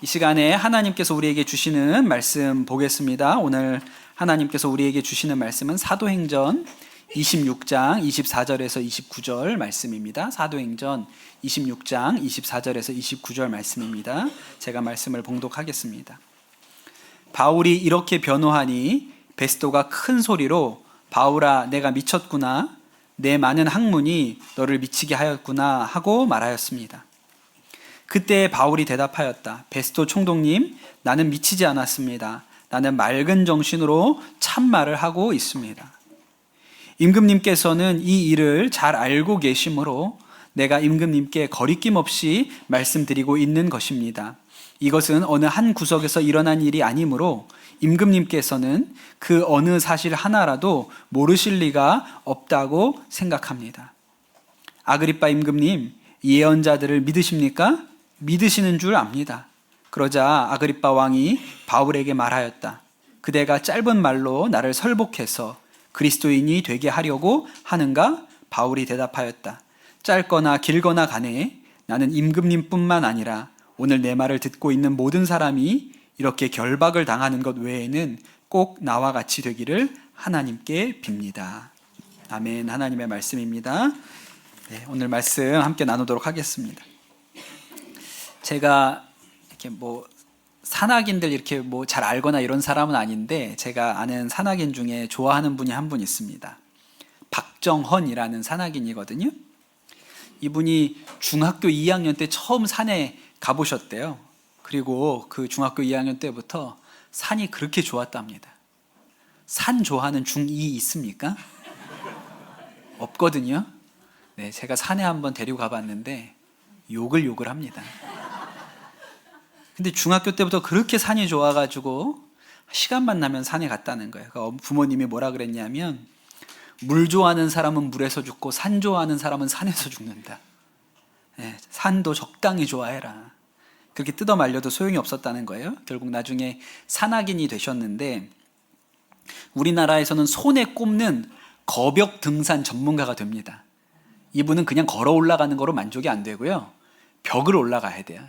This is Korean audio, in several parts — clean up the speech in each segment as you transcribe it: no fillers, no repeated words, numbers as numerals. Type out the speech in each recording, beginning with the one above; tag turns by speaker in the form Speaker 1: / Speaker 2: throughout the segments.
Speaker 1: 이 시간에 하나님께서 우리에게 주시는 말씀 보겠습니다. 오늘 하나님께서 우리에게 주시는 말씀은 사도행전 26장 24절에서 29절 말씀입니다. 사도행전 26장 24절에서 29절 말씀입니다. 제가 말씀을 봉독하겠습니다. 바울이 이렇게 변호하니 베스도가 큰 소리로 바울아 내가 미쳤구나, 내 많은 학문이 너를 미치게 하였구나 하고 말하였습니다. 그때 바울이 대답하였다. 베스도 총독님, 나는 미치지 않았습니다. 나는 맑은 정신으로 참말을 하고 있습니다. 임금님께서는 이 일을 잘 알고 계시므로 내가 임금님께 거리낌 없이 말씀드리고 있는 것입니다. 이것은 어느 한 구석에서 일어난 일이 아니므로 임금님께서는 그 어느 사실 하나라도 모르실 리가 없다고 생각합니다. 아그리빠 임금님, 이 예언자들을 믿으십니까? 믿으시는 줄 압니다. 그러자 아그리빠 왕이 바울에게 말하였다. 그대가 짧은 말로 나를 설복해서 그리스도인이 되게 하려고 하는가? 바울이 대답하였다. 짧거나 길거나 간에 나는 임금님뿐만 아니라 오늘 내 말을 듣고 있는 모든 사람이 이렇게 결박을 당하는 것 외에는 꼭 나와 같이 되기를 하나님께 빕니다. 아멘. 하나님의 말씀입니다. 네, 오늘 말씀 함께 나누도록 하겠습니다. 제가 이렇게 산악인들 이렇게 잘 알거나 이런 사람은 아닌데, 제가 아는 산악인 중에 좋아하는 분이 한 분 있습니다. 박정헌이라는 산악인이거든요. 이분이 중학교 2학년 때 처음 산에 가보셨대요. 그리고 그 중학교 2학년 때부터 산이 그렇게 좋았답니다. 산 좋아하는 중2 있습니까? 없거든요. 네, 제가 산에 한번 데리고 가봤는데 욕을 합니다. 근데 중학교 때부터 그렇게 산이 좋아가지고 시간만 나면 산에 갔다는 거예요. 그러니까 부모님이 뭐라 그랬냐면, 물 좋아하는 사람은 물에서 죽고 산 좋아하는 사람은 산에서 죽는다. 네, 산도 적당히 좋아해라. 그렇게 뜯어 말려도 소용이 없었다는 거예요. 결국 나중에 산악인이 되셨는데, 우리나라에서는 손에 꼽는 거벽 등산 전문가가 됩니다. 이분은 그냥 걸어 올라가는 거로 만족이 안 되고요, 벽을 올라가야 돼요.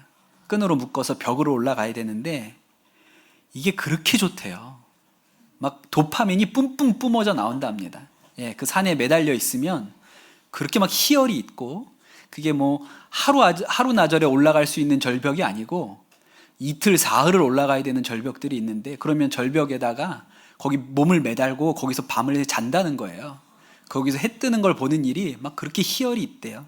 Speaker 1: 끈으로 묶어서 벽으로 올라가야 되는데 이게 그렇게 좋대요. 막 도파민이 뿜뿜 뿜어져 나온답니다. 예, 그 산에 매달려 있으면 그렇게 막 희열이 있고, 그게 하루나절에 올라갈 수 있는 절벽이 아니고 이틀 사흘을 올라가야 되는 절벽들이 있는데, 그러면 절벽에다가 거기 몸을 매달고 거기서 밤을 잔다는 거예요. 거기서 해 뜨는 걸 보는 일이 막 그렇게 희열이 있대요.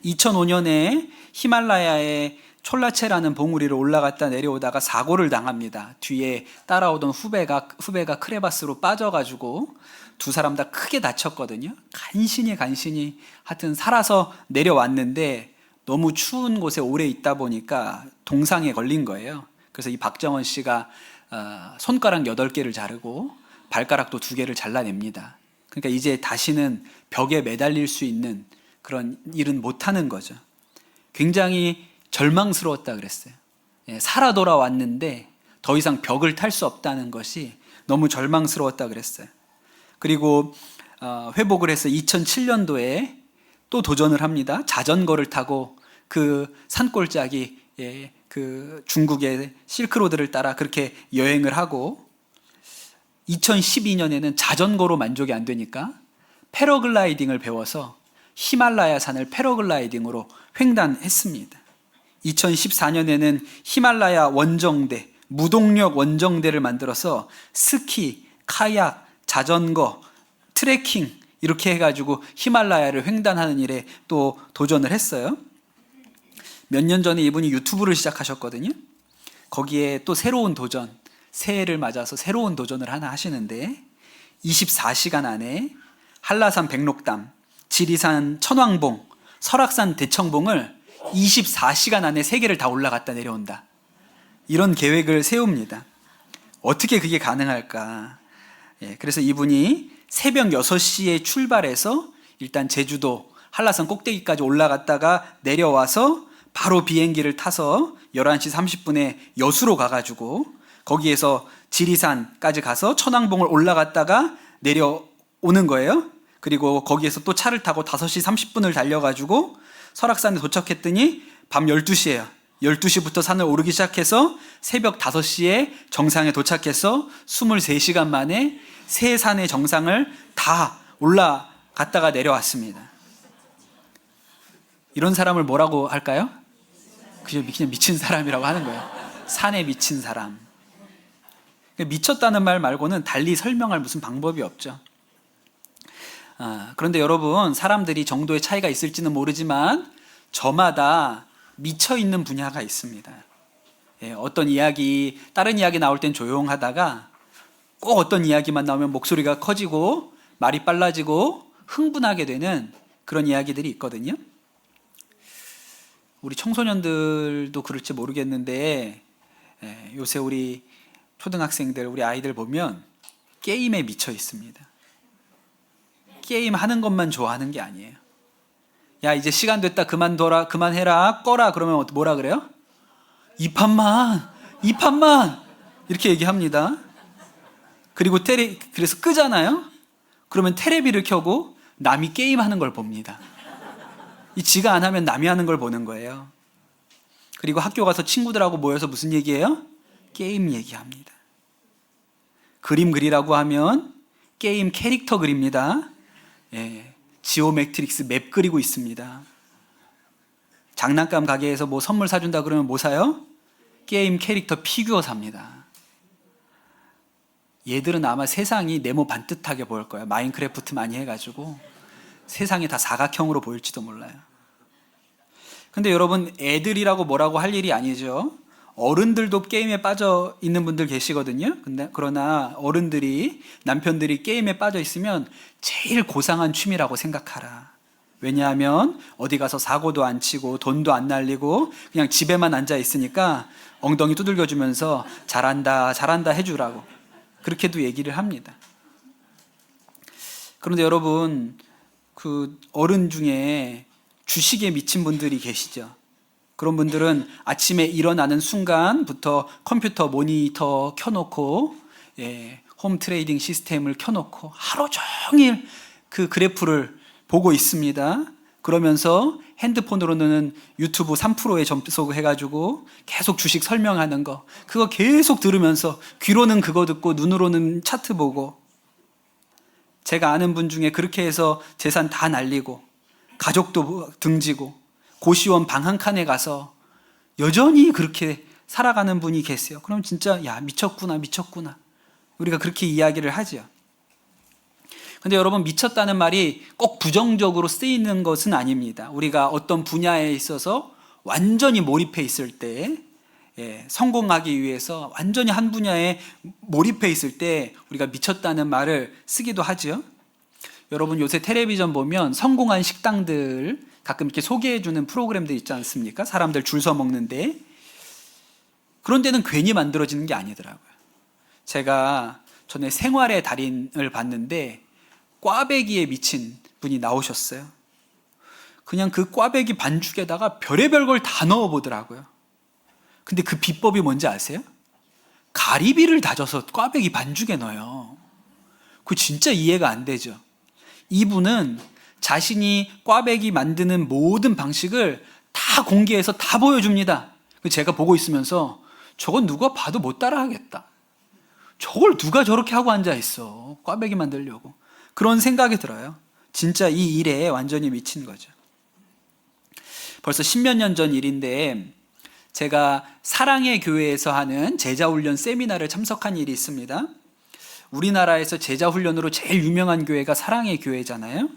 Speaker 1: 2005년에 히말라야의 촐라체라는 봉우리를 올라갔다 내려오다가 사고를 당합니다. 뒤에 따라오던 후배가 크레바스로 빠져가지고 두 사람 다 크게 다쳤거든요. 간신히 하여튼 살아서 내려왔는데 너무 추운 곳에 오래 있다 보니까 동상에 걸린 거예요. 그래서 이 박정헌 씨가 손가락 8개를 자르고 발가락도 2개를 잘라냅니다. 그러니까 이제 다시는 벽에 매달릴 수 있는 그런 일은 못하는 거죠. 굉장히 절망스러웠다 그랬어요. 살아 돌아왔는데 더 이상 벽을 탈 수 없다는 것이 너무 절망스러웠다 그랬어요. 그리고 회복을 해서 2007년도에 또 도전을 합니다. 자전거를 타고 그 산골짜기, 그 중국의 실크로드를 따라 그렇게 여행을 하고, 2012년에는 자전거로 만족이 안 되니까 패러글라이딩을 배워서 히말라야 산을 패러글라이딩으로 횡단했습니다. 2014년에는 히말라야 원정대, 무동력 원정대를 만들어서 스키, 카약, 자전거, 트레킹 이렇게 해가지고 히말라야를 횡단하는 일에 또 도전을 했어요. 몇 년 전에 이분이 유튜브를 시작하셨거든요. 거기에 또 새로운 도전, 새해를 맞아서 새로운 도전을 하나 하시는데, 24시간 안에 한라산 백록담, 지리산 천왕봉, 설악산 대청봉을 24시간 안에 3개를 다 올라갔다 내려온다. 이런 계획을 세웁니다. 어떻게 그게 가능할까? 그래서 이분이 새벽 6시에 출발해서 일단 제주도 한라산 꼭대기까지 올라갔다가 내려와서 바로 비행기를 타서 11시 30분에 여수로 가가지고 거기에서 지리산까지 가서 천왕봉을 올라갔다가 내려오는 거예요. 그리고 거기에서 또 차를 타고 5시 30분을 달려가지고 설악산에 도착했더니 밤 12시예요. 12시부터 산을 오르기 시작해서 새벽 5시에 정상에 도착해서 23시간 만에 세 산의 정상을 다 올라갔다가 내려왔습니다. 이런 사람을 뭐라고 할까요? 그냥 미친 사람이라고 하는 거예요. 산에 미친 사람. 미쳤다는 말 말고는 달리 설명할 무슨 방법이 없죠. 그런데 여러분, 사람들이 정도의 차이가 있을지는 모르지만 저마다 미쳐있는 분야가 있습니다. 어떤 이야기, 다른 이야기 나올 땐 조용하다가 꼭 어떤 이야기만 나오면 목소리가 커지고 말이 빨라지고 흥분하게 되는 그런 이야기들이 있거든요. 우리 청소년들도 그럴지 모르겠는데 요새 우리 초등학생들, 우리 아이들 보면 게임에 미쳐 있습니다. 게임 하는 것만 좋아하는 게 아니에요. 야, 이제 시간 됐다, 그만둬라, 그만해라, 꺼라. 그러면 뭐라 그래요? 이 판만 이렇게 얘기합니다. 그리고 그래서 끄잖아요. 그러면 테레비를 켜고 남이 게임하는 걸 봅니다. 지가 안 하면 남이 하는 걸 보는 거예요. 그리고 학교 가서 친구들하고 모여서 무슨 얘기해요? 게임 얘기합니다. 그림 그리라고 하면 게임 캐릭터 그립니다. 지오메트릭스 맵 그리고 있습니다. 장난감 가게에서 뭐 선물 사준다 그러면 뭐 사요? 게임 캐릭터 피규어 삽니다. 얘들은 아마 세상이 네모 반듯하게 보일 거예요. 마인크래프트 많이 해가지고 세상이 다 사각형으로 보일지도 몰라요. 근데 여러분, 애들이라고 뭐라고 할 일이 아니죠. 어른들도 게임에 빠져 있는 분들 계시거든요. 그러나 어른들이, 남편들이 게임에 빠져 있으면 제일 고상한 취미라고 생각하라. 왜냐하면 어디 가서 사고도 안 치고 돈도 안 날리고 그냥 집에만 앉아 있으니까 엉덩이 두들겨주면서 잘한다 해주라고 그렇게도 얘기를 합니다. 그런데 여러분, 그 어른 중에 주식에 미친 분들이 계시죠. 그런 분들은 아침에 일어나는 순간부터 컴퓨터 모니터 켜놓고 홈 트레이딩 시스템을 켜놓고 하루 종일 그 그래프를 보고 있습니다. 그러면서 핸드폰으로는 유튜브 3%에 접속해가지고 계속 주식 설명하는 거, 그거 계속 들으면서 귀로는 그거 듣고 눈으로는 차트 보고. 제가 아는 분 중에 그렇게 해서 재산 다 날리고 가족도 등지고 고시원 방 한 칸에 가서 여전히 그렇게 살아가는 분이 계세요. 그럼 진짜 야, 미쳤구나 우리가 그렇게 이야기를 하죠. 근데 여러분, 미쳤다는 말이 꼭 부정적으로 쓰이는 것은 아닙니다. 우리가 어떤 분야에 있어서 완전히 몰입해 있을 때, 성공하기 위해서 완전히 한 분야에 몰입해 있을 때 우리가 미쳤다는 말을 쓰기도 하죠. 여러분, 요새 텔레비전 보면 성공한 식당들 가끔 이렇게 소개해주는 프로그램들 있지 않습니까? 사람들 줄 서 먹는데. 그런 데는 괜히 만들어지는 게 아니더라고요. 제가 전에 생활의 달인을 봤는데 꽈배기에 미친 분이 나오셨어요. 그냥 그 꽈배기 반죽에다가 별의별 걸 다 넣어보더라고요. 근데 그 비법이 뭔지 아세요? 가리비를 다져서 꽈배기 반죽에 넣어요. 그거 진짜 이해가 안 되죠. 이분은 자신이 꽈배기 만드는 모든 방식을 다 공개해서 다 보여줍니다. 제가 보고 있으면서 저건 누가 봐도 못 따라하겠다. 저걸 누가 저렇게 하고 앉아있어. 꽈배기 만들려고. 그런 생각이 들어요. 진짜 이 일에 완전히 미친 거죠. 벌써 10몇 년 전 일인데 제가 사랑의 교회에서 하는 제자훈련 세미나를 참석한 일이 있습니다. 우리나라에서 제자훈련으로 제일 유명한 교회가 사랑의 교회잖아요.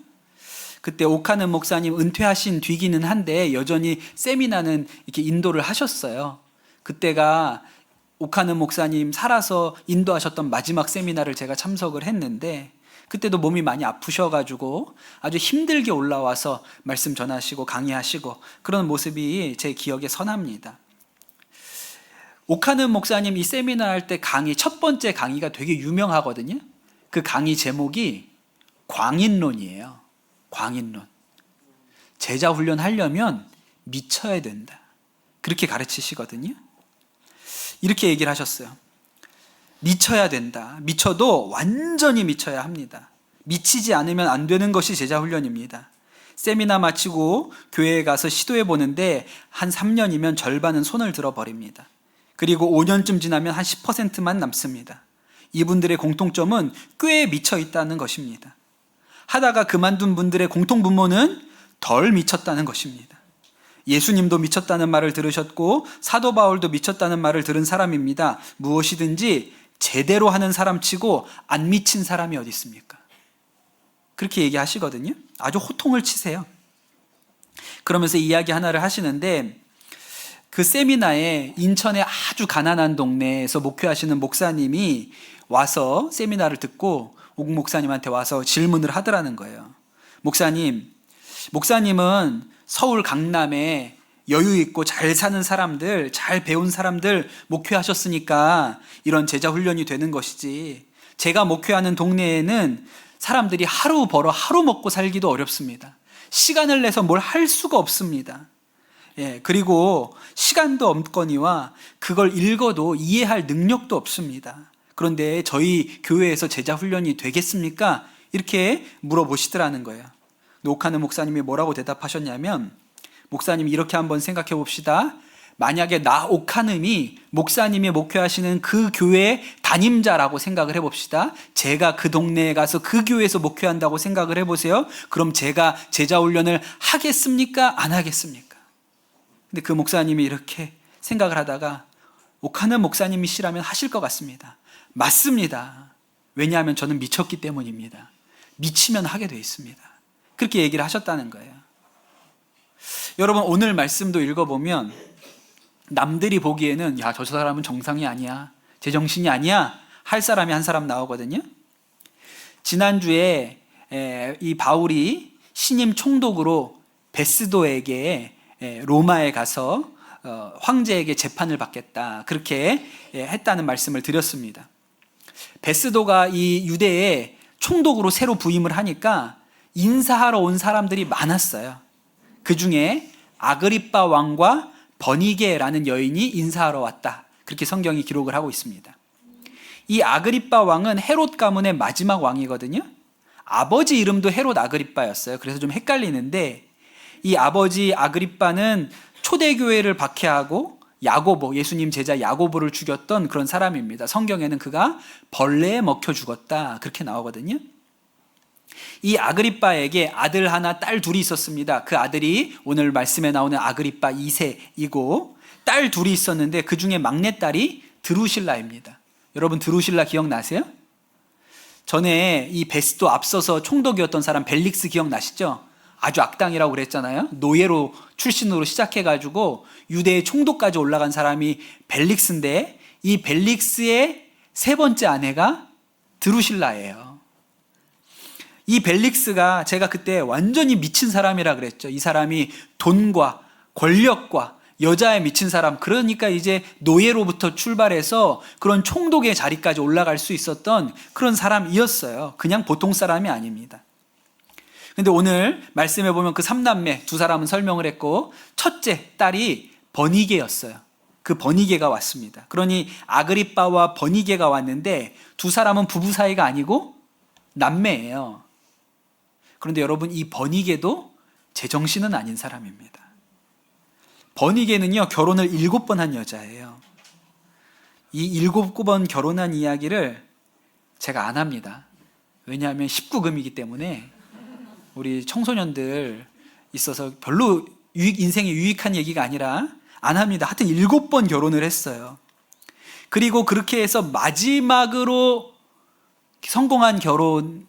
Speaker 1: 그때 오카는 목사님 은퇴하신 뒤기는 한데 여전히 세미나는 이렇게 인도를 하셨어요. 그때가 오카는 목사님 살아서 인도하셨던 마지막 세미나를 제가 참석을 했는데 그때도 몸이 많이 아프셔가지고 아주 힘들게 올라와서 말씀 전하시고 강의하시고 그런 모습이 제 기억에 선합니다. 오카는 목사님 이 세미나 할 때 첫 번째 강의가 되게 유명하거든요. 그 강의 제목이 광인론이에요. 광인론. 제자 훈련 하려면 미쳐야 된다. 그렇게 가르치시거든요. 이렇게 얘기를 하셨어요. 미쳐야 된다. 미쳐도 완전히 미쳐야 합니다. 미치지 않으면 안 되는 것이 제자 훈련입니다. 세미나 마치고 교회에 가서 시도해 보는데 한 3년이면 절반은 손을 들어 버립니다. 그리고 5년쯤 지나면 한 10%만 남습니다. 이분들의 공통점은 꾀에 미쳐 있다는 것입니다. 하다가 그만둔 분들의 공통분모는 덜 미쳤다는 것입니다. 예수님도 미쳤다는 말을 들으셨고 사도 바울도 미쳤다는 말을 들은 사람입니다. 무엇이든지 제대로 하는 사람 치고 안 미친 사람이 어디 있습니까? 그렇게 얘기하시거든요. 아주 호통을 치세요. 그러면서 이야기 하나를 하시는데 그 세미나에 인천의 아주 가난한 동네에서 목회하시는 목사님이 와서 세미나를 듣고 옥 목사님한테 와서 질문을 하더라는 거예요. 목사님은 서울 강남에 여유 있고 잘 사는 사람들, 잘 배운 사람들 목회하셨으니까 이런 제자 훈련이 되는 것이지, 제가 목회하는 동네에는 사람들이 하루 벌어 하루 먹고 살기도 어렵습니다. 시간을 내서 뭘 할 수가 없습니다. 그리고 시간도 없거니와 그걸 읽어도 이해할 능력도 없습니다. 그런데 저희 교회에서 제자 훈련이 되겠습니까? 이렇게 물어보시더라는 거예요. 옥하는 목사님이 뭐라고 대답하셨냐면, 목사님 이렇게 한번 생각해 봅시다. 만약에 나 옥하는이 목사님이 목회하시는 그 교회 담임자라고 생각을 해봅시다. 제가 그 동네에 가서 그 교회에서 목회한다고 생각을 해보세요. 그럼 제가 제자 훈련을 하겠습니까? 안 하겠습니까? 근데 그 목사님이 이렇게 생각을 하다가, 옥하는 목사님이시라면 하실 것 같습니다. 맞습니다. 왜냐하면 저는 미쳤기 때문입니다. 미치면 하게 돼 있습니다. 그렇게 얘기를 하셨다는 거예요. 여러분, 오늘 말씀도 읽어보면 남들이 보기에는 야, 저 사람은 정상이 아니야, 제정신이 아니야 할 사람이 한 사람 나오거든요. 지난주에 이 바울이 신임 총독으로 베스도에게 로마에 가서 황제에게 재판을 받겠다, 그렇게 했다는 말씀을 드렸습니다. 베스도가 이 유대의 총독으로 새로 부임을 하니까 인사하러 온 사람들이 많았어요. 그 중에 아그리빠 왕과 버니게라는 여인이 인사하러 왔다, 그렇게 성경이 기록을 하고 있습니다. 이 아그리빠 왕은 헤롯 가문의 마지막 왕이거든요. 아버지 이름도 헤롯 아그리빠였어요. 그래서 좀 헷갈리는데, 이 아버지 아그리빠는 초대교회를 박해하고 야고보, 예수님 제자 야고보를 죽였던 그런 사람입니다. 성경에는 그가 벌레에 먹혀 죽었다, 그렇게 나오거든요. 이 아그리빠에게 아들 하나, 딸 둘이 있었습니다. 그 아들이 오늘 말씀에 나오는 아그리빠 2세이고 딸 둘이 있었는데 그 중에 막내딸이 드루실라입니다. 여러분, 드루실라 기억나세요? 전에 이 베스도 앞서서 총독이었던 사람 벨릭스 기억나시죠? 아주 악당이라고 그랬잖아요. 노예로 출신으로 시작해가지고 유대의 총독까지 올라간 사람이 벨릭스인데, 이 벨릭스의 세 번째 아내가 드루실라예요. 이 벨릭스가, 제가 그때 완전히 미친 사람이라 그랬죠. 이 사람이 돈과 권력과 여자에 미친 사람, 그러니까 이제 노예로부터 출발해서 그런 총독의 자리까지 올라갈 수 있었던 그런 사람이었어요. 그냥 보통 사람이 아닙니다. 근데 오늘 말씀해 보면 그 3남매 두 사람은 설명을 했고, 첫째 딸이 버니게였어요. 그 버니게가 왔습니다. 그러니 아그리빠와 버니게가 왔는데 두 사람은 부부 사이가 아니고 남매예요. 그런데 여러분, 이 버니게도 제정신은 아닌 사람입니다. 버니게는요, 결혼을 7번 한 여자예요. 이 7번 결혼한 이야기를 제가 안 합니다. 왜냐하면 19금이기 때문에 우리 청소년들 있어서 별로 인생에 유익한 얘기가 아니라 안 합니다. 하여튼 7번 결혼을 했어요. 그리고 그렇게 해서 마지막으로 성공한 결혼,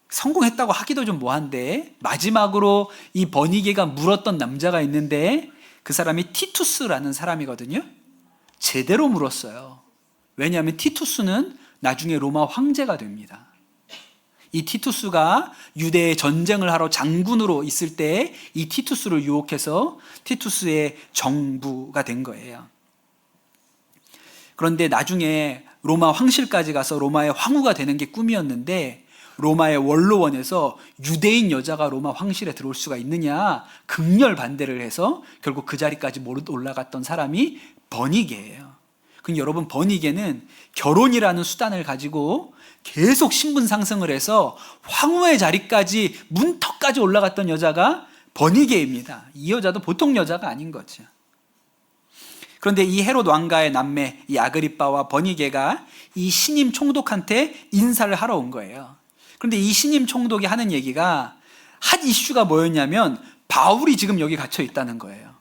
Speaker 1: 성공했다고 하기도 좀 뭐한데, 마지막으로 이 버니게가 물었던 남자가 있는데 그 사람이 티투스라는 사람이거든요. 제대로 물었어요. 왜냐하면 티투스는 나중에 로마 황제가 됩니다. 이 티투스가 유대의 전쟁을 하러 장군으로 있을 때 이 티투스를 유혹해서 티투스의 정부가 된 거예요. 그런데 나중에 로마 황실까지 가서 로마의 황후가 되는 게 꿈이었는데, 로마의 원로원에서 유대인 여자가 로마 황실에 들어올 수가 있느냐 극렬 반대를 해서 결국 그 자리까지 못 올라갔던 사람이 버니게예요. 그럼 여러분, 버니게는 결혼이라는 수단을 가지고 계속 신분 상승을 해서 황후의 자리까지, 문턱까지 올라갔던 여자가 버니게입니다. 이 여자도 보통 여자가 아닌 거죠. 그런데 이 헤롯 왕가의 남매 이 아그리빠와 버니게가 이 신임 총독한테 인사를 하러 온 거예요. 그런데 이 신임 총독이 하는 얘기가, 핫 이슈가 뭐였냐면 바울이 지금 여기 갇혀 있다는 거예요.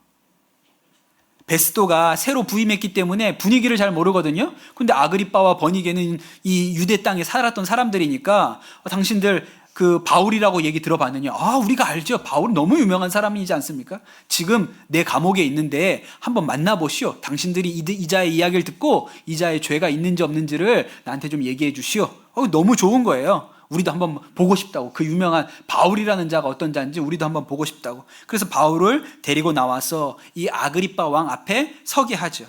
Speaker 1: 베스도가 새로 부임했기 때문에 분위기를 잘 모르거든요. 근데 아그리빠와 버니게는 이 유대 땅에 살았던 사람들이니까, 당신들 그 바울이라고 얘기 들어봤느냐? 우리가 알죠. 바울 너무 유명한 사람이지 않습니까? 지금 내 감옥에 있는데 한번 만나보시오. 당신들이 이자의 이야기를 듣고 이자의 죄가 있는지 없는지를 나한테 좀 얘기해 주시오. 너무 좋은 거예요. 우리도 한번 보고 싶다고. 그 유명한 바울이라는 자가 어떤 자인지 우리도 한번 보고 싶다고. 그래서 바울을 데리고 나와서 이 아그리빠 왕 앞에 서게 하죠.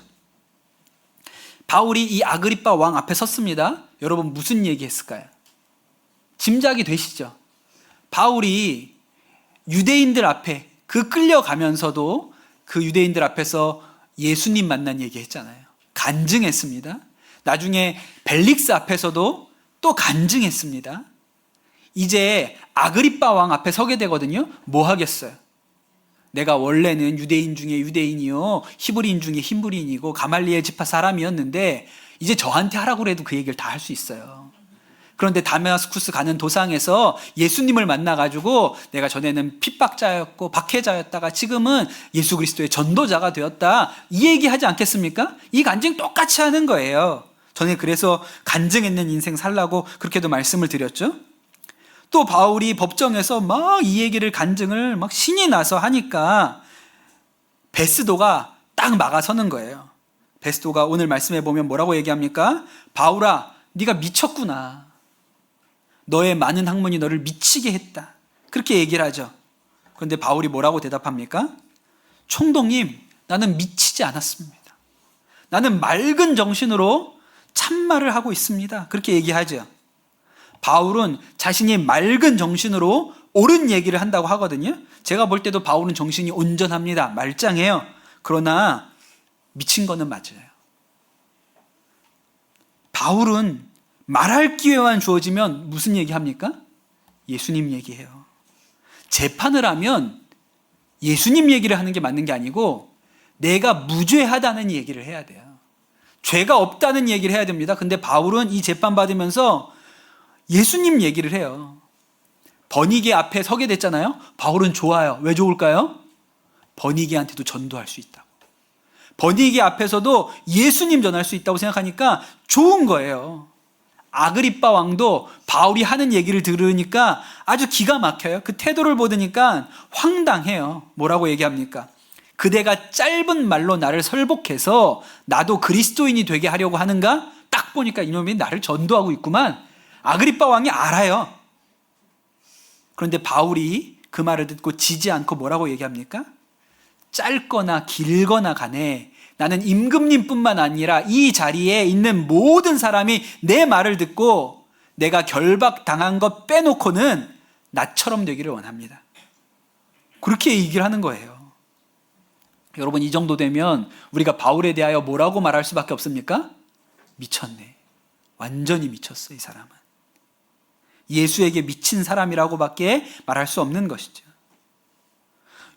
Speaker 1: 바울이 이 아그리빠 왕 앞에 섰습니다. 여러분, 무슨 얘기했을까요? 짐작이 되시죠? 바울이 유대인들 앞에 끌려가면서도 그 유대인들 앞에서 예수님 만난 얘기 했잖아요. 간증했습니다. 나중에 벨릭스 앞에서도 또 간증했습니다. 이제 아그리빠 왕 앞에 서게 되거든요. 뭐 하겠어요? 내가 원래는 유대인 중에 유대인이요, 히브리인 중에 히브리인이고 가말리엘 지파 사람이었는데 이제 저한테 하라고 해도 그 얘기를 다 할 수 있어요. 그런데 다메스쿠스 가는 도상에서 예수님을 만나가지고 내가 전에는 핍박자였고 박해자였다가 지금은 예수 그리스도의 전도자가 되었다, 이 얘기 하지 않겠습니까? 이 간증 똑같이 하는 거예요. 전에 그래서 간증했는 인생 살라고 그렇게도 말씀을 드렸죠. 또 바울이 법정에서 막 이 얘기를 간증을 막 신이 나서 하니까 베스도가 딱 막아서는 거예요. 베스도가 오늘 말씀해 보면 뭐라고 얘기합니까? 바울아, 네가 미쳤구나. 너의 많은 학문이 너를 미치게 했다. 그렇게 얘기를 하죠. 그런데 바울이 뭐라고 대답합니까? 총독님, 나는 미치지 않았습니다. 나는 맑은 정신으로 참말을 하고 있습니다. 그렇게 얘기하죠. 바울은 자신이 맑은 정신으로 옳은 얘기를 한다고 하거든요. 제가 볼 때도 바울은 정신이 온전합니다. 말짱해요. 그러나 미친 거는 맞아요. 바울은 말할 기회만 주어지면 무슨 얘기합니까? 예수님 얘기해요. 재판을 하면 예수님 얘기를 하는 게 맞는 게 아니고 내가 무죄하다는 얘기를 해야 돼요. 죄가 없다는 얘기를 해야 됩니다. 근데 바울은 이 재판 받으면서 예수님 얘기를 해요. 버니게 앞에 서게 됐잖아요. 바울은 좋아요. 왜 좋을까요? 버니게한테도 전도할 수 있다고. 버니게 앞에서도 예수님 전할 수 있다고 생각하니까 좋은 거예요. 아그리빠 왕도 바울이 하는 얘기를 들으니까 아주 기가 막혀요. 그 태도를 보니까 황당해요. 뭐라고 얘기합니까? 그대가 짧은 말로 나를 설복해서 나도 그리스도인이 되게 하려고 하는가? 딱 보니까 이놈이 나를 전도하고 있구만. 아그리빠 왕이 알아요. 그런데 바울이 그 말을 듣고 지지 않고 뭐라고 얘기합니까? 짧거나 길거나 간에 나는 임금님뿐만 아니라 이 자리에 있는 모든 사람이 내 말을 듣고 내가 결박당한 것 빼놓고는 나처럼 되기를 원합니다. 그렇게 얘기를 하는 거예요. 여러분, 이 정도 되면 우리가 바울에 대하여 뭐라고 말할 수밖에 없습니까? 미쳤네. 완전히 미쳤어, 이 사람은. 예수에게 미친 사람이라고밖에 말할 수 없는 것이죠.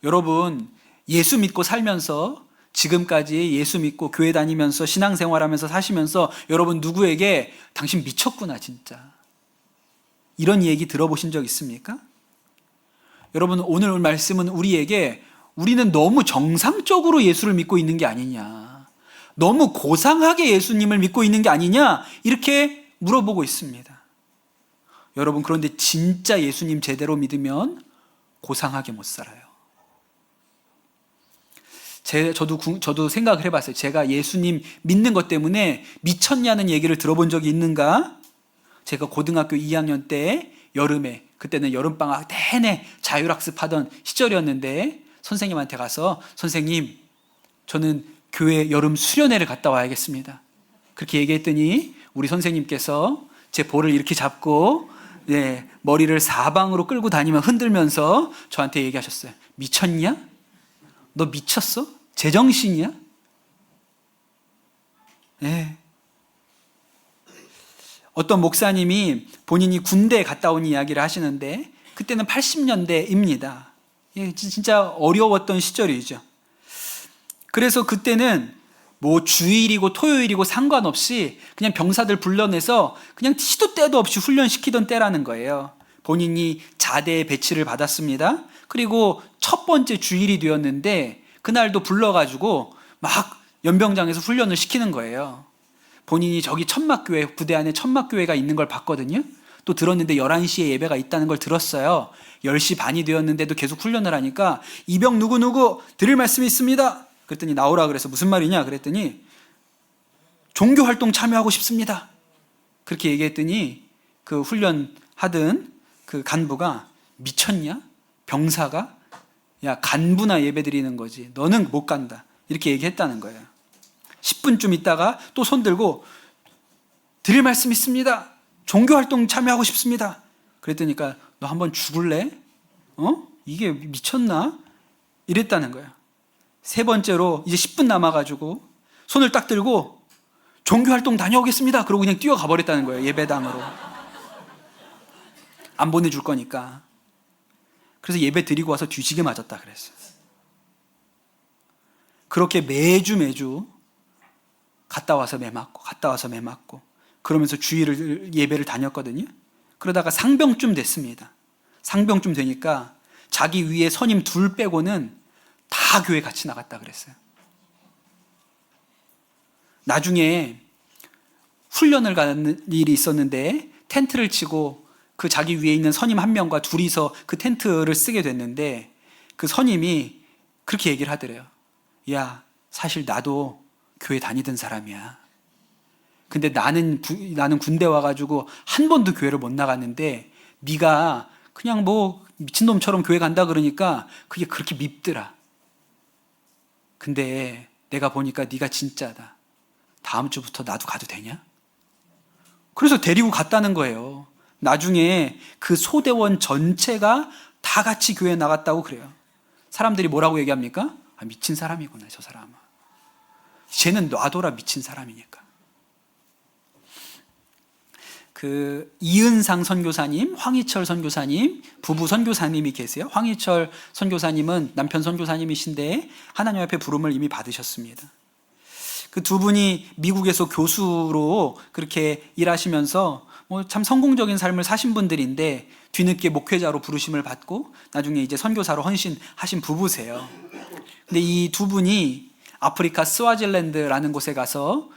Speaker 1: 여러분, 예수 믿고 살면서, 지금까지 예수 믿고 교회 다니면서 신앙생활하면서 사시면서 여러분 누구에게 당신 미쳤구나 진짜, 이런 얘기 들어보신 적 있습니까? 여러분, 오늘 말씀은 우리에게 우리는 너무 정상적으로 예수를 믿고 있는 게 아니냐, 너무 고상하게 예수님을 믿고 있는 게 아니냐, 이렇게 물어보고 있습니다. 여러분, 그런데 진짜 예수님 제대로 믿으면 고상하게 못 살아요. 저도 생각을 해봤어요. 제가 예수님 믿는 것 때문에 미쳤냐는 얘기를 들어본 적이 있는가? 제가 고등학교 2학년 때 여름에, 그때는 여름방학 내내 자율학습하던 시절이었는데 선생님한테 가서 선생님, 저는 교회 여름 수련회를 갔다 와야겠습니다. 그렇게 얘기했더니 우리 선생님께서 제 볼을 이렇게 잡고 머리를 사방으로 끌고 다니며 흔들면서 저한테 얘기하셨어요. 미쳤냐? 너 미쳤어? 제정신이야? 예. 어떤 목사님이 본인이 군대에 갔다 온 이야기를 하시는데 그때는 80년대입니다. 예, 진짜 어려웠던 시절이죠. 그래서 그때는 뭐 주일이고 토요일이고 상관없이 그냥 병사들 불러내서 그냥 시도 때도 없이 훈련시키던 때라는 거예요. 본인이 자대에 배치를 받았습니다. 그리고 첫 번째 주일이 되었는데 그날도 불러가지고 막 연병장에서 훈련을 시키는 거예요. 본인이 저기 천막교회, 부대 안에 천막교회가 있는 걸 봤거든요. 또 들었는데 11시에 예배가 있다는 걸 들었어요. 10시 반이 되었는데도 계속 훈련을 하니까 이병 누구누구 드릴 말씀이 있습니다. 그랬더니 나오라 그래서 무슨 말이냐 그랬더니 종교활동 참여하고 싶습니다. 그렇게 얘기했더니 그 훈련하던 그 간부가 미쳤냐? 병사가? 야, 간부나 예배 드리는 거지. 너는 못 간다. 이렇게 얘기했다는 거예요. 10분쯤 있다가 또 손 들고 드릴 말씀 있습니다. 종교활동 참여하고 싶습니다. 그랬더니까 너 한번 죽을래? 이게 미쳤나? 이랬다는 거예요. 세 번째로 이제 10분 남아가지고 손을 딱 들고 종교활동 다녀오겠습니다. 그러고 그냥 뛰어가 버렸다는 거예요. 예배당으로. 안 보내줄 거니까. 그래서 예배 드리고 와서 뒤지게 맞았다 그랬어요. 그렇게 매주 갔다 와서 매 맞고 갔다 와서 매 맞고 그러면서 주일을 예배를 다녔거든요. 그러다가 상병쯤 됐습니다. 상병쯤 되니까 자기 위에 선임 둘 빼고는 다 교회 같이 나갔다 그랬어요. 나중에 훈련을 가는 일이 있었는데 텐트를 치고 그 자기 위에 있는 선임 한 명과 둘이서 그 텐트를 쓰게 됐는데 그 선임이 그렇게 얘기를 하더래요. 야, 사실 나도 교회 다니던 사람이야. 근데 나는 군대 와가지고 한 번도 교회를 못 나갔는데 네가 그냥 뭐 미친놈처럼 교회 간다 그러니까 그게 그렇게 밉더라. 근데 내가 보니까 네가 진짜다. 다음 주부터 나도 가도 되냐? 그래서 데리고 갔다는 거예요. 나중에 그 소대원 전체가 다 같이 교회 나갔다고 그래요. 사람들이 뭐라고 얘기합니까? 아, 미친 사람이구나 저 사람은. 쟤는 놔둬라 미친 사람이니까. 그 이은상 선교사님, 황희철 선교사님, 부부 선교사님이 계세요. 황희철 선교사님은 남편 선교사님이신데 하나님 앞에 부름을 이미 받으셨습니다. 그 두 분이 미국에서 교수로 그렇게 일하시면서 뭐 참 성공적인 삶을 사신 분들인데 뒤늦게 목회자로 부르심을 받고 나중에 이제 선교사로 헌신하신 부부세요. 근데 이 두 분이 아프리카 스와질랜드라는 곳에 가서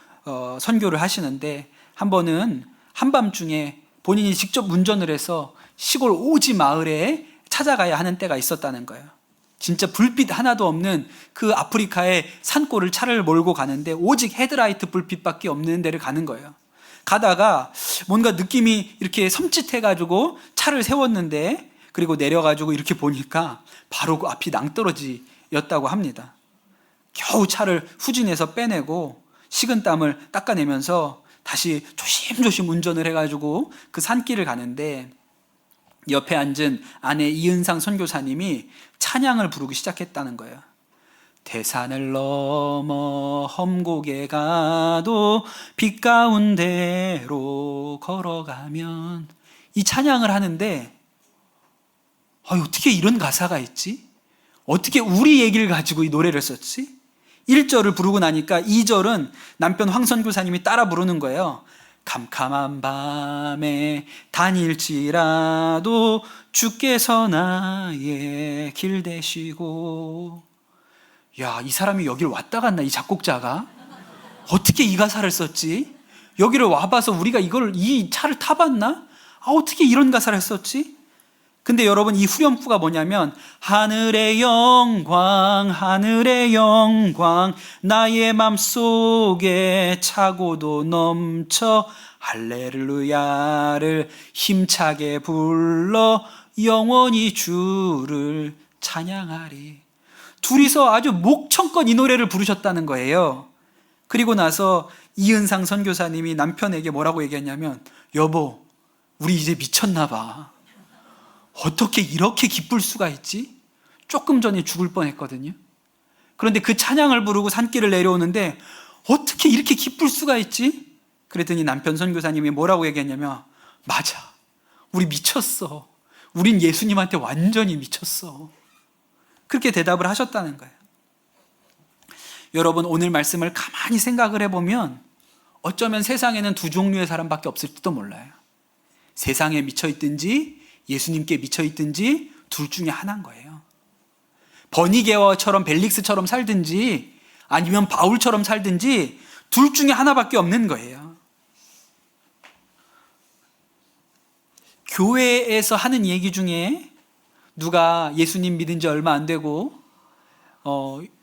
Speaker 1: 선교를 하시는데 한 번은 한밤중에 본인이 직접 운전을 해서 시골 오지 마을에 찾아가야 하는 때가 있었다는 거예요. 진짜 불빛 하나도 없는 그 아프리카의 산골을 차를 몰고 가는데 오직 헤드라이트 불빛밖에 없는 데를 가는 거예요. 가다가 뭔가 느낌이 이렇게 섬찟해가지고 차를 세웠는데 그리고 내려가지고 이렇게 보니까 바로 그 앞이 낭떠러지였다고 합니다. 겨우 차를 후진해서 빼내고 식은땀을 닦아내면서 다시 조심조심 운전을 해가지고 그 산길을 가는데 옆에 앉은 아내 이은상 선교사님이 찬양을 부르기 시작했다는 거예요. 대산을 넘어 험곡에 가도 빛 가운데로 걸어가면 이 찬양을 하는데 어떻게 이런 가사가 있지? 어떻게 우리 얘기를 가지고 이 노래를 썼지? 1절을 부르고 나니까 2절은 남편 황 선교사님이 따라 부르는 거예요. 캄캄한 밤에 다닐지라도 주께서 나의 길 되시고. 야, 이 사람이 여길 왔다 갔나 이 작곡자가? 어떻게 이 가사를 썼지? 여기를 와봐서 우리가 이 차를 타봤나? 어떻게 이런 가사를 썼지? 근데 여러분 이 후렴구가 뭐냐면 하늘의 영광 나의 맘속에 차고도 넘쳐 할렐루야를 힘차게 불러 영원히 주를 찬양하리. 둘이서 아주 목청껏 이 노래를 부르셨다는 거예요. 그리고 나서 이은상 선교사님이 남편에게 뭐라고 얘기했냐면 여보, 우리 이제 미쳤나 봐. 어떻게 이렇게 기쁠 수가 있지? 조금 전에 죽을 뻔했거든요. 그런데 그 찬양을 부르고 산길을 내려오는데 어떻게 이렇게 기쁠 수가 있지? 그랬더니 남편 선교사님이 뭐라고 얘기했냐면, 맞아, 우리 미쳤어. 우린 예수님한테 완전히 미쳤어. 그렇게 대답을 하셨다는 거예요. 여러분, 오늘 말씀을 가만히 생각을 해보면 어쩌면 세상에는 두 종류의 사람밖에 없을지도 몰라요. 세상에 미쳐있든지 예수님께 미쳐있든지 둘 중에 하나인 거예요. 버니게어처럼 벨릭스처럼 살든지 아니면 바울처럼 살든지 둘 중에 하나밖에 없는 거예요. 교회에서 하는 얘기 중에 누가 예수님 믿은 지 얼마 안 되고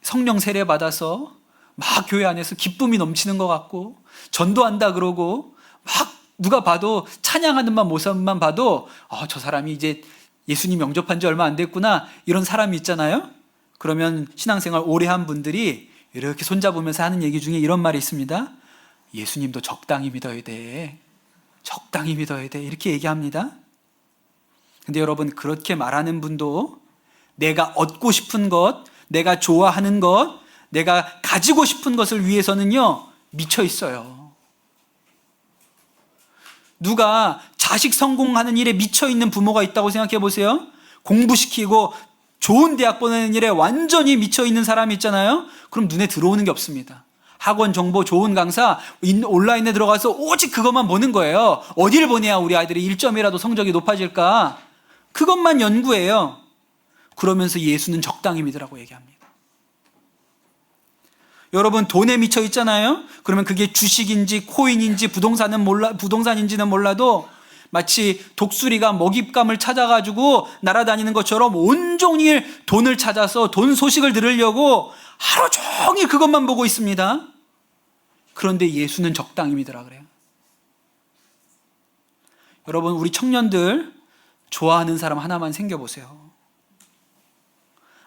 Speaker 1: 성령 세례 받아서 막 교회 안에서 기쁨이 넘치는 것 같고 전도한다 그러고 막 누가 봐도 찬양하는 모습만 봐도 저 사람이 이제 예수님 영접한 지 얼마 안 됐구나, 이런 사람이 있잖아요. 그러면 신앙생활 오래 한 분들이 이렇게 손잡으면서 하는 얘기 중에 이런 말이 있습니다. 예수님도 적당히 믿어야 돼. 적당히 믿어야 돼. 이렇게 얘기합니다. 근데 여러분, 그렇게 말하는 분도 내가 얻고 싶은 것, 내가 좋아하는 것, 내가 가지고 싶은 것을 위해서는요, 미쳐 있어요. 누가 자식 성공하는 일에 미쳐 있는 부모가 있다고 생각해 보세요. 공부시키고 좋은 대학 보내는 일에 완전히 미쳐 있는 사람이 있잖아요. 그럼 눈에 들어오는 게 없습니다. 학원 정보, 좋은 강사, 온라인에 들어가서 오직 그것만 보는 거예요. 어디를 보내야 우리 아이들이 1점이라도 성적이 높아질까? 그것만 연구해요. 그러면서 예수는 적당히 믿으라고 얘기합니다. 여러분, 돈에 미쳐 있잖아요. 그러면 그게 주식인지 코인인지 부동산인지는 몰라도 마치 독수리가 먹잇감을 찾아가지고 날아다니는 것처럼 온종일 돈을 찾아서 돈 소식을 들으려고 하루 종일 그것만 보고 있습니다. 그런데 예수는 적당히 믿으라 그래요. 여러분, 우리 청년들 좋아하는 사람 하나만 생겨보세요.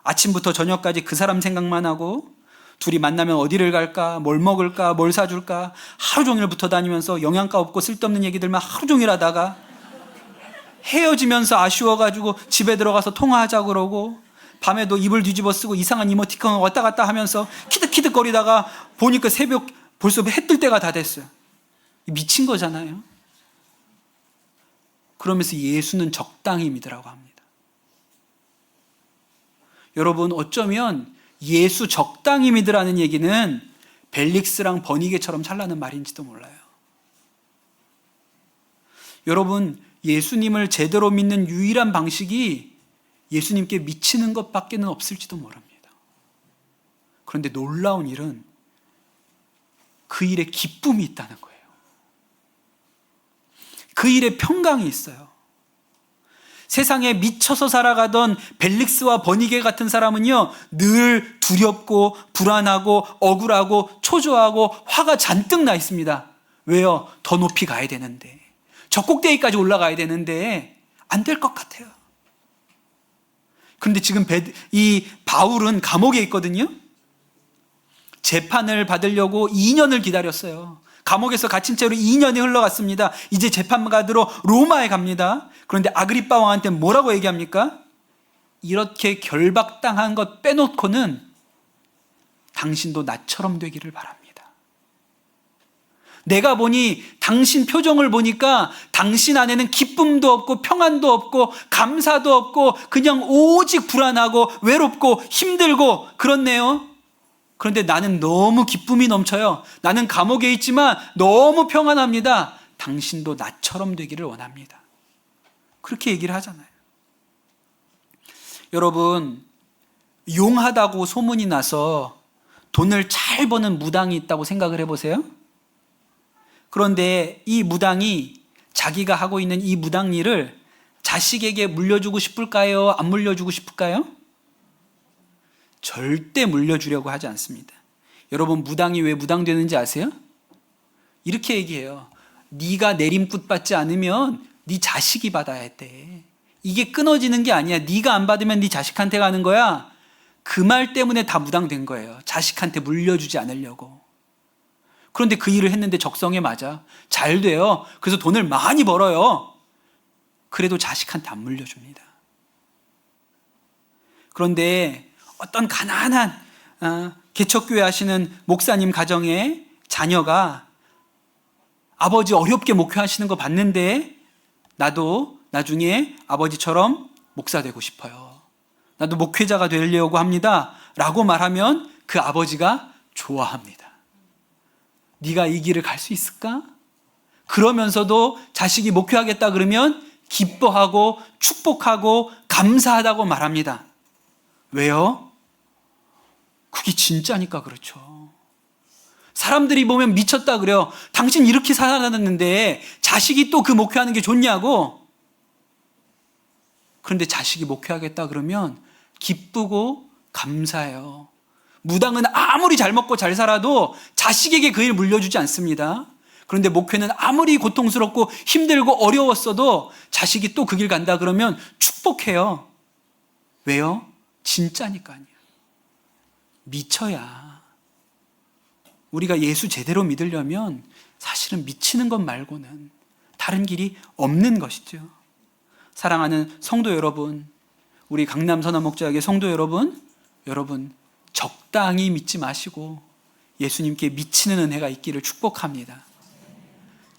Speaker 1: 아침부터 저녁까지 그 사람 생각만 하고 둘이 만나면 어디를 갈까, 뭘 먹을까, 뭘 사줄까, 하루 종일 붙어 다니면서 영양가 없고 쓸데없는 얘기들만 하루 종일 하다가 헤어지면서 아쉬워가지고 집에 들어가서 통화하자 그러고 밤에도 이불 뒤집어 쓰고 이상한 이모티콘 왔다 갔다 하면서 키득키득 거리다가 보니까 새벽 벌써 해 뜰 때가 다 됐어요. 미친 거잖아요. 그러면서 예수는 적당히 믿으라고 합니다. 여러분, 어쩌면 예수 적당히 믿으라는 얘기는 벨릭스랑 버니게처럼 살라는 말인지도 몰라요. 여러분, 예수님을 제대로 믿는 유일한 방식이 예수님께 미치는 것밖에는 없을지도 모릅니다. 그런데 놀라운 일은 그 일에 기쁨이 있다는 거예요. 그 일에 평강이 있어요. 세상에 미쳐서 살아가던 벨릭스와 버니게 같은 사람은요, 늘 두렵고 불안하고 억울하고 초조하고 화가 잔뜩 나 있습니다. 왜요? 더 높이 가야 되는데, 저 꼭대기까지 올라가야 되는데 안 될 것 같아요. 그런데 지금 이 바울은 감옥에 있거든요. 재판을 받으려고 2년을 기다렸어요. 감옥에서 갇힌 채로 2년이 흘러갔습니다. 이제 재판 받으러 로마에 갑니다. 그런데 아그리빠 왕한테 뭐라고 얘기합니까? 이렇게 결박당한 것 빼놓고는 당신도 나처럼 되기를 바랍니다. 내가 보니 당신 표정을 보니까 당신 안에는 기쁨도 없고 평안도 없고 감사도 없고 그냥 오직 불안하고 외롭고 힘들고 그렇네요. 그런데 나는 너무 기쁨이 넘쳐요. 나는 감옥에 있지만 너무 평안합니다. 당신도 나처럼 되기를 원합니다. 그렇게 얘기를 하잖아요. 여러분, 용하다고 소문이 나서 돈을 잘 버는 무당이 있다고 생각을 해보세요. 그런데 이 무당이 자기가 하고 있는 이 무당 일을 자식에게 물려주고 싶을까요? 안 물려주고 싶을까요? 절대 물려주려고 하지 않습니다. 여러분, 무당이 왜 무당 되는지 아세요? 이렇게 얘기해요. 네가 내림굿 받지 않으면 네 자식이 받아야 돼. 이게 끊어지는 게 아니야. 네가 안 받으면 네 자식한테 가는 거야. 그 말 때문에 다 무당된 거예요. 자식한테 물려주지 않으려고. 그런데 그 일을 했는데 적성에 맞아. 잘 돼요. 그래서 돈을 많이 벌어요. 그래도 자식한테 안 물려줍니다. 그런데 어떤 가난한 개척교회 하시는 목사님 가정에 자녀가 아버지 어렵게 목회하시는 거 봤는데 나도 나중에 아버지처럼 목사 되고 싶어요. 나도 목회자가 되려고 합니다. 라고 말하면 그 아버지가 좋아합니다. 네가 이 길을 갈 수 있을까? 그러면서도 자식이 목회하겠다 그러면 기뻐하고 축복하고 감사하다고 말합니다. 왜요? 그게 진짜니까 그렇죠. 사람들이 보면 미쳤다 그래요. 당신 이렇게 살아났는데 자식이 또 그 목회하는 게 좋냐고. 그런데 자식이 목회하겠다 그러면 기쁘고 감사해요. 무당은 아무리 잘 먹고 잘 살아도 자식에게 그 일 물려주지 않습니다. 그런데 목회는 아무리 고통스럽고 힘들고 어려웠어도 자식이 또 그 길 간다 그러면 축복해요. 왜요? 진짜니까요. 미쳐야. 우리가 예수 제대로 믿으려면 사실은 미치는 것 말고는 다른 길이 없는 것이죠. 사랑하는 성도 여러분, 우리 강남 선화목자에게 성도 여러분, 적당히 믿지 마시고 예수님께 미치는 은혜가 있기를 축복합니다.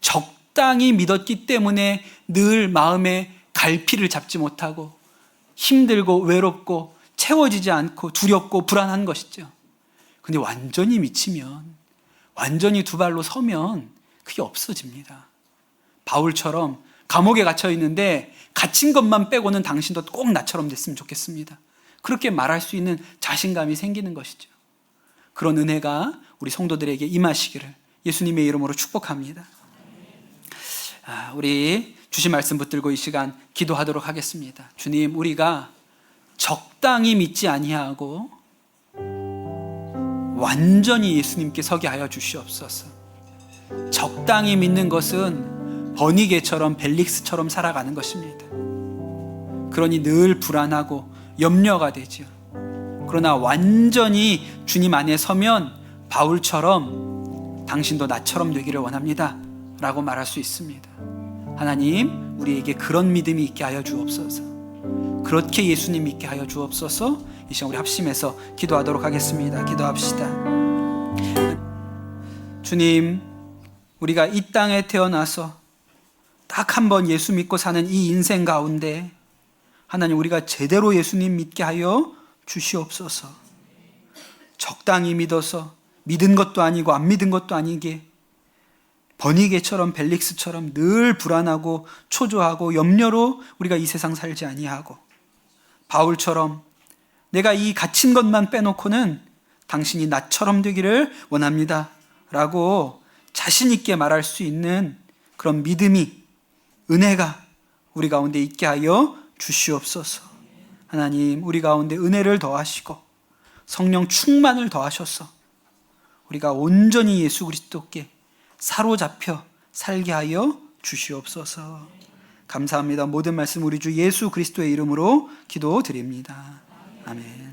Speaker 1: 적당히 믿었기 때문에 늘 마음에 갈피를 잡지 못하고 힘들고 외롭고 채워지지 않고 두렵고 불안한 것이죠. 근데 완전히 미치면, 완전히 두 발로 서면 그게 없어집니다. 바울처럼 감옥에 갇혀 있는데 갇힌 것만 빼고는 당신도 꼭 나처럼 됐으면 좋겠습니다. 그렇게 말할 수 있는 자신감이 생기는 것이죠. 그런 은혜가 우리 성도들에게 임하시기를 예수님의 이름으로 축복합니다. 우리 주신 말씀 붙들고 이 시간 기도하도록 하겠습니다. 주님, 우리가 적당히 믿지 아니하고 완전히 예수님께 서게 하여 주시옵소서. 적당히 믿는 것은 버니게처럼 벨릭스처럼 살아가는 것입니다. 그러니 늘 불안하고 염려가 되죠. 그러나 완전히 주님 안에 서면 바울처럼 당신도 나처럼 되기를 원합니다 라고 말할 수 있습니다. 하나님, 우리에게 그런 믿음이 있게 하여 주옵소서. 그렇게 예수님 믿게 하여 주옵소서. 이 시간 우리 합심해서 기도하도록 하겠습니다. 기도합시다. 주님, 우리가 이 땅에 태어나서 딱 한 번 예수 믿고 사는 이 인생 가운데 하나님, 우리가 제대로 예수님 믿게 하여 주시옵소서. 적당히 믿어서 믿은 것도 아니고 안 믿은 것도 아니게 버니게처럼 벨릭스처럼 늘 불안하고 초조하고 염려로 우리가 이 세상 살지 아니하고 바울처럼 내가 이 갇힌 것만 빼놓고는 당신이 나처럼 되기를 원합니다 라고 자신 있게 말할 수 있는 그런 믿음이, 은혜가 우리 가운데 있게 하여 주시옵소서. 하나님, 우리 가운데 은혜를 더하시고 성령 충만을 더하셔서 우리가 온전히 예수 그리스도께 사로잡혀 살게 하여 주시옵소서. 감사합니다. 모든 말씀 우리 주 예수 그리스도의 이름으로 기도드립니다. 아멘.